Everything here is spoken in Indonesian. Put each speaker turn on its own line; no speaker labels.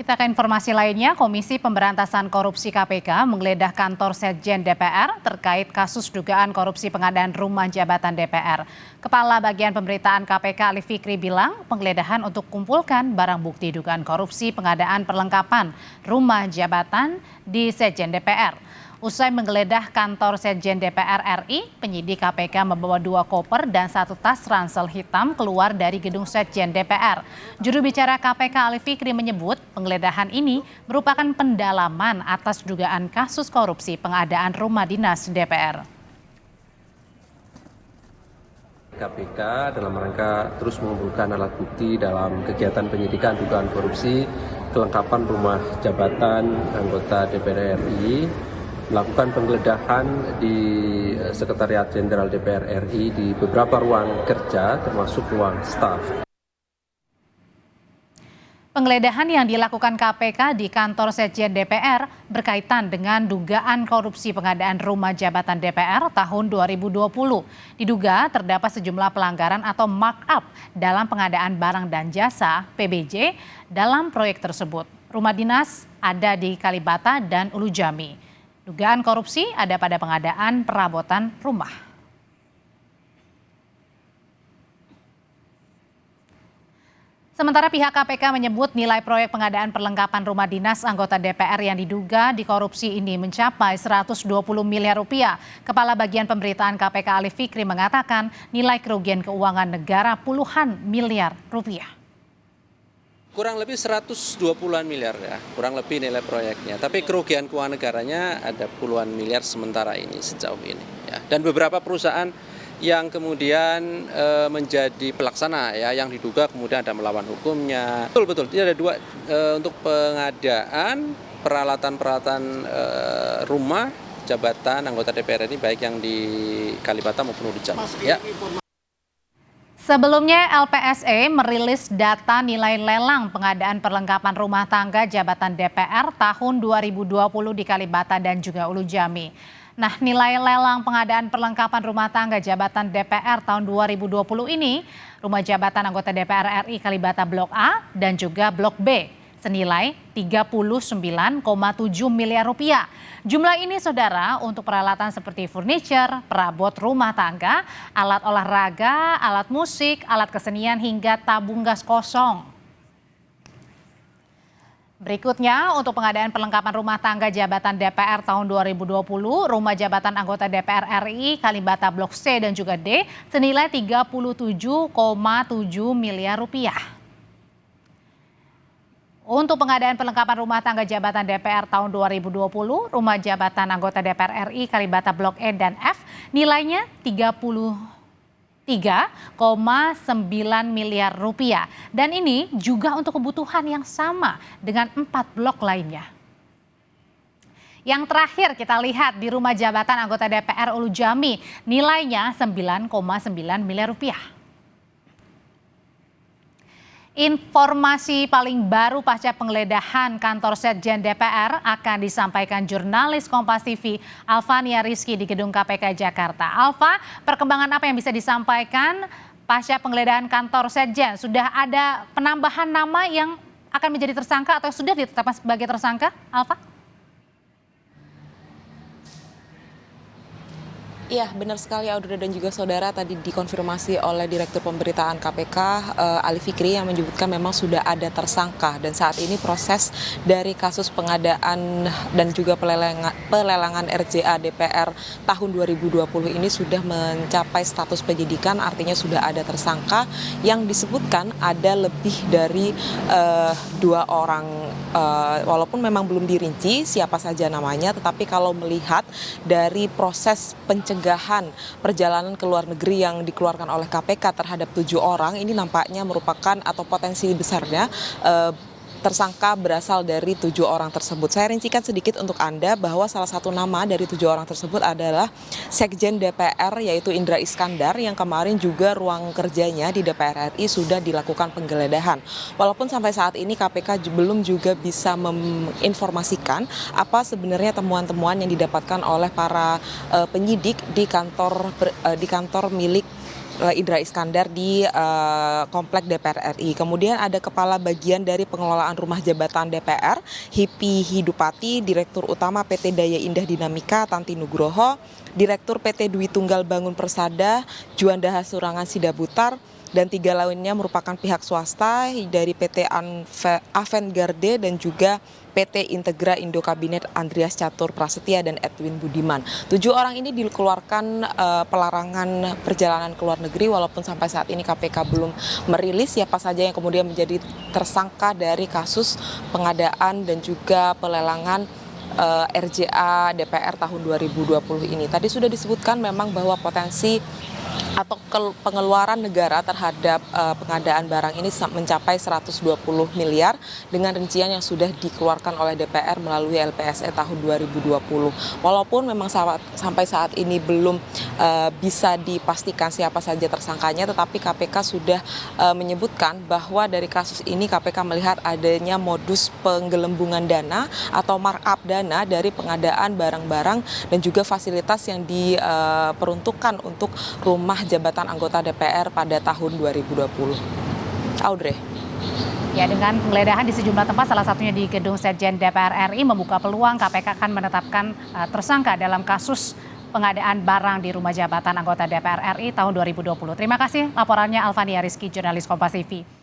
Kita ke informasi lainnya, Komisi Pemberantasan Korupsi KPK menggeledah kantor Sekjen DPR terkait kasus dugaan korupsi pengadaan rumah jabatan DPR. Kepala Bagian Pemberitaan KPK Ali Fikri bilang penggeledahan untuk kumpulkan barang bukti dugaan korupsi pengadaan perlengkapan rumah jabatan di Sekjen DPR. Usai menggeledah kantor Sekjen DPR RI, penyidik KPK membawa 2 koper dan 1 tas ransel hitam keluar dari gedung Sekjen DPR. Juru bicara KPK Ali Fikri menyebut penggeledahan ini merupakan pendalaman atas dugaan kasus korupsi pengadaan rumah dinas DPR.
KPK dalam rangka terus mengumpulkan alat bukti dalam kegiatan penyidikan dugaan korupsi kelengkapan rumah jabatan anggota DPR RI, melakukan penggeledahan di Sekretariat Jenderal DPR RI di beberapa ruang kerja termasuk ruang staf.
Penggeledahan yang dilakukan KPK di kantor Sekjen DPR berkaitan dengan dugaan korupsi pengadaan rumah jabatan DPR tahun 2020. Diduga terdapat sejumlah pelanggaran atau markup dalam pengadaan barang dan jasa (PBJ) dalam proyek tersebut. Rumah dinas ada di Kalibata dan Ulu Jami. Dugaan korupsi ada pada pengadaan perabotan rumah. Sementara pihak KPK menyebut nilai proyek pengadaan perlengkapan rumah dinas anggota DPR yang diduga dikorupsi ini mencapai 120 miliar rupiah. Kepala Bagian Pemberitaan KPK Ali Fikri mengatakan nilai kerugian keuangan negara puluhan miliar rupiah.
Kurang lebih 120-an miliar ya, kurang lebih nilai proyeknya. Tapi kerugian keuangan negaranya ada puluhan miliar sementara ini sejauh ini. Ya. Dan beberapa perusahaan yang kemudian menjadi pelaksana ya, yang diduga kemudian ada melawan hukumnya. Betul. Ini ada 2 untuk pengadaan peralatan rumah jabatan anggota DPR ini baik yang di Kalibata maupun Ulu Jami. Ya.
Sebelumnya LPSE merilis data nilai lelang pengadaan perlengkapan rumah tangga jabatan DPR tahun 2020 di Kalibata dan juga Ulu Jami. Nah, nilai lelang pengadaan perlengkapan rumah tangga jabatan DPR tahun 2020 ini, rumah jabatan anggota DPR RI Kalibata Blok A dan juga Blok B, senilai 39,7 miliar rupiah. Jumlah ini, saudara, untuk peralatan seperti furniture, perabot rumah tangga, alat olahraga, alat musik, alat kesenian hingga tabung gas kosong. Berikutnya, untuk pengadaan perlengkapan rumah tangga jabatan DPR tahun 2020, rumah jabatan anggota DPR RI Kalibata Blok C dan juga D senilai 37,7 miliar rupiah. Untuk pengadaan perlengkapan rumah tangga jabatan DPR tahun 2020, rumah jabatan anggota DPR RI Kalibata Blok E dan F nilainya 33,9 miliar rupiah. Dan ini juga untuk kebutuhan yang sama dengan 4 blok lainnya. Yang terakhir kita lihat di rumah jabatan anggota DPR Ulu Jami, nilainya 9,9 miliar rupiah. Informasi paling baru pasca penggeledahan kantor Sekjen DPR akan disampaikan jurnalis Kompas TV Alfania Rizky di Gedung KPK Jakarta. Alfa, perkembangan apa yang bisa disampaikan pasca penggeledahan kantor Sekjen? Sudah ada penambahan nama yang akan menjadi tersangka atau sudah ditetapkan sebagai tersangka, Alfa?
Iya, benar sekali Audrey dan juga saudara, tadi dikonfirmasi oleh Direktur Pemberitaan KPK Ali Fikri yang menyebutkan memang sudah ada tersangka dan saat ini proses dari kasus pengadaan dan juga pelelangan RJA DPR tahun 2020 ini sudah mencapai status penyidikan, artinya sudah ada tersangka yang disebutkan ada lebih dari 2 orang. Walaupun memang belum dirinci siapa saja namanya, tetapi kalau melihat dari proses pencegahan perjalanan ke luar negeri yang dikeluarkan oleh KPK terhadap 7 orang, ini nampaknya merupakan atau potensi besarnya tersangka berasal dari 7 orang tersebut. Saya rincikan sedikit untuk Anda bahwa salah satu nama dari 7 orang tersebut adalah Sekjen DPR yaitu Indra Iskandar yang kemarin juga ruang kerjanya di DPR RI sudah dilakukan penggeledahan. Walaupun sampai saat ini KPK belum juga bisa menginformasikan apa sebenarnya temuan-temuan yang didapatkan oleh para penyidik di kantor milik Indra Iskandar di Komplek DPR RI. Kemudian ada Kepala Bagian dari Pengelolaan Rumah Jabatan DPR, Hipi Hidupati, Direktur Utama PT Daya Indah Dinamika, Tanti Nugroho, Direktur PT Dwi Tunggal Bangun Persada, Juanda Hasurangan Sidabutar, dan 3 lainnya merupakan pihak swasta dari PT Avantgarde dan juga PT Integra Indo Kabinet Andreas Catur Prasetya dan Edwin Budiman. 7 orang ini dikeluarkan pelarangan perjalanan ke luar negeri, walaupun sampai saat ini KPK belum merilis siapa saja yang kemudian menjadi tersangka dari kasus pengadaan dan juga pelelangan RJA DPR tahun 2020 ini. Tadi sudah disebutkan memang bahwa potensi atau pengeluaran negara terhadap pengadaan barang ini mencapai 120 miliar dengan rincian yang sudah dikeluarkan oleh DPR melalui LPSE tahun 2020. Walaupun memang sampai saat ini belum bisa dipastikan siapa saja tersangkanya, tetapi KPK sudah menyebutkan bahwa dari kasus ini KPK melihat adanya modus penggelembungan dana atau markup dana dari pengadaan barang-barang dan juga fasilitas yang diperuntukkan untuk rumah jabatan anggota DPR pada tahun 2020. Audrey.
Ya, dengan penggeledahan di sejumlah tempat, salah satunya di gedung Sekjen DPR RI, membuka peluang KPK akan menetapkan tersangka dalam kasus pengadaan barang di rumah jabatan anggota DPR RI tahun 2020. Terima kasih laporannya Alvania Rizky, jurnalis Kompas TV.